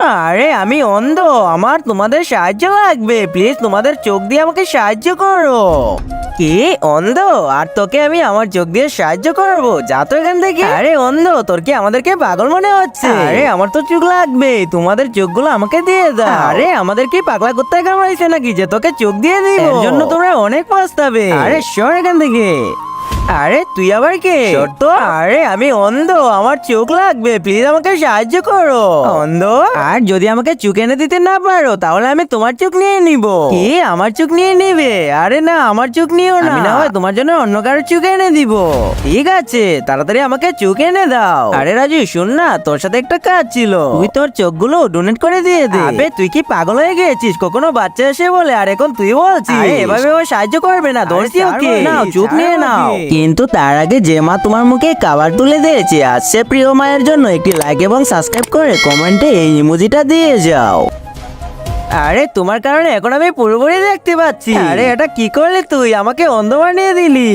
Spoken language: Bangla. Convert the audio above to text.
আরে আমি অন্ধ, আমার তোমাদের সাহায্য লাগবে, প্লিজ তোমাদের চোখ দিয়ে আমাকে সাহায্য করো। কি অন্ধ? আর তোকে আমি আমার চোখ দিয়ে সাহায্য করবো? যা তো এখান থেকে। আরে অন্ধ, তোর কি আমাদেরকে পাগল মনে হচ্ছে? আরে আমার তো চোখ লাগবে, তোমাদের চোখগুলো আমাকে দিয়ে দাও। আরে আমাদের কি পাগলা কুত্তায় কামড়াইছে নাকি যে তোকে চোখ দিয়ে দিব? এর জন্য তোমরা অনেক পস্তাবে। আরে সর এখান থেকে। আরে তুই আবার কে? শর্ত? আরে আমি অন্ধ, আমার চোখ লাগবে, প্লিজ আমাকে সাহায্য করো। অন্ধ? আর যদি আমাকে চোখ এনে দিতে না পারো তাহলে আমি তোমার চোখ নিয়ে নিব। কি আমার চোখ নিয়ে নিবে? আরে না, আমার চোখ নিও না, আমি না হয় তোমার জন্য অন্য কারোর চোখ এনে দিব। ঠিক আছে, তাড়াতাড়ি আমাকে চোখ এনে দাও। আরে রাজু শোন না, তোর সাথে একটা কাজ ছিল, তুই তোর চোখগুলো ডোনেট করে দিয়ে দে। আবে তুই কি পাগল হয়ে গেছিস? কখনো বাচ্চা এসে বলে আর এখন তুই বলছিস? আরে এভাবে ও সাহায্য করবে না, দোষী ওকে। নাও চোখ নিয়ে নাও। কিন্তু তার আগে যে মা তোমার মুখে খাবার তুলে দিয়েছে, আজ সে প্রিয় মায়ের জন্য একটি লাইক এবং সাবস্ক্রাইব করে কমেন্টে এই ইমোজিটা দিয়ে যাও। আরে তোমার কারণে এখন আমি পুরোপুরি দেখতে পাচ্ছি। আরে এটা কি করলি তুই? আমাকে অন্ধ বানিয়ে দিলি।